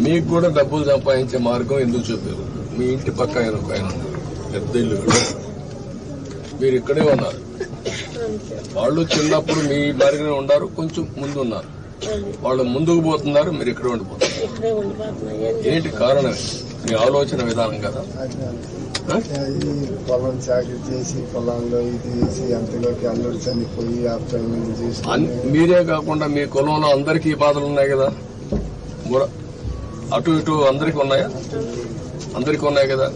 మీకు కూడా డబ్బులు సంపాదించే మార్గం ఎందుకు చూపారు? మీ ఇంటి పక్క ఆయన పెద్ద ఇల్లు, మీరు ఇక్కడే ఉన్నారు. వాళ్ళు చిన్నప్పుడు మీ బారిగానే ఉన్నారు, కొంచెం ముందు ఉన్నారు. వాళ్ళు ముందుకు పోతున్నారు, మీరు ఇక్కడే ఉండిపోతున్నారు. ఏంటి కారణం? మీ ఆలోచన విధానం కదా. పొలం చాకరీ చేసి పొలంలో ఇది చేసి అంతలోకి అల్లుడు చనిపోయి మీరే కాకుండా మీ కులంలో అందరికీ బాధలు ఉన్నాయి కదా, అటు ఇటు అందరికీ ఉన్నాయా? అందరికీ ఉన్నాయి కదా.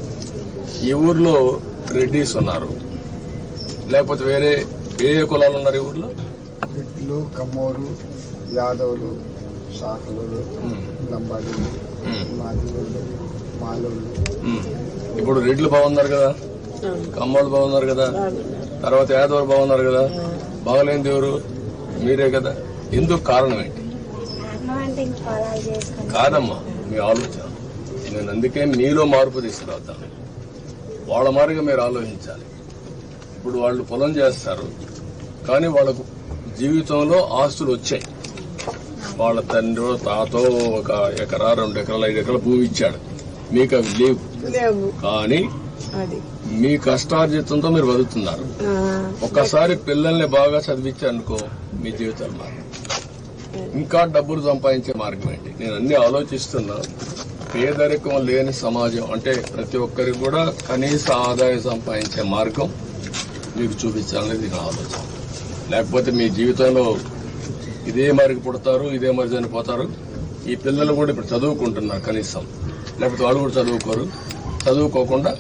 ఈ ఊర్లో రెడ్డిస్ ఉన్నారు, లేకపోతే వేరే ఏ కులాలు ఉన్నారు ఈ ఊర్లో? రెడ్డిలు, కమ్మోరు, యాదవులు, శాఖలు, లంబాడీలు, మాదిగోళ్ళు, మాలోళ్ళు. ఇప్పుడు రెడ్లు బాగున్నారు కదా, కమ్మోళ్ళు బాగున్నారు కదా, తర్వాత యాదవులు బాగున్నారు కదా. బాగలేని దేవురు మీరే కదా. ఎందుకు కారణం ఏంటి? కాదమ్మా, మీ ఆలోచన. నేను అందుకే మీలో మార్పు తీసుకురావుతాను. వాళ్ళ మారిగా మీరు ఆలోచించాలి. ఇప్పుడు వాళ్ళు పొలం చేస్తారు, కానీ వాళ్ళకు జీవితంలో ఆస్తులు వచ్చాయి. వాళ్ళ తండ్రి తాతో 1 ఎకరా 2 ఎకరాలు 5 ఎకరాల భూమి ఇచ్చాడు, మీకు అవి లేవు. కానీ మీ కష్టార్జితంతో మీరు బతుకుతున్నారు. ఒక్కసారి పిల్లల్ని బాగా చదివించారనుకో, మీ జీవితాలు మారు. ఇంకా డబ్బులు సంపాదించే మార్గం ఏంటి? నేను అన్ని ఆలోచిస్తున్నా. పేదరికం లేని సమాజం అంటే ప్రతి ఒక్కరికి కూడా కనీస ఆదాయం సంపాదించే మార్గం మీకు చూపించాలనేది నా ఆలోచన. లేకపోతే మీ జీవితంలో ఇదే మరికి పుడతారు, ఇదే మరి చనిపోతారు. ఈ పిల్లలు కూడా ఇప్పుడు చదువుకుంటున్నారు కనీసం, లేకపోతే వాళ్ళు కూడా చదువుకోరు. చదువుకోకుండా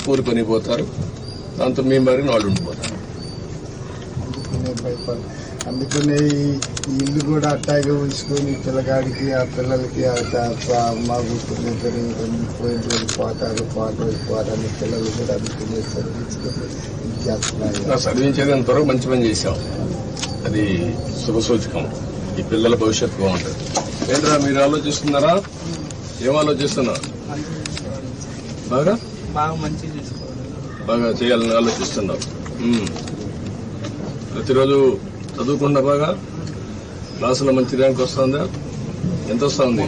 కూలి పని పోతారు, దాంతో మీ మరి వాళ్ళు ఉండిపోతారు. అందుకనే ఈ ఇల్లు కూడా అట్టాగే ఉంచుకొని పిల్లగాడికి ఆ పిల్లలకి మా కూతురు పోతారని పిల్లలు కూడా అందుకునే చదివించేది ఎంతవరకు మంచి పని చేశాం, అది శుభసూచకం. ఈ పిల్లల భవిష్యత్తు బాగుంటుంది. ఏంట్రా మీరు ఆలోచిస్తున్నారా? ఏం ఆలోచిస్తున్నారు? బాగా చేయాలని ఆలోచిస్తున్నారు. ప్రతిరోజు చదువుకున్నా బాగా క్లాసులో మంచి ర్యాంక్ వస్తుందా? ఎంత వస్తుంది?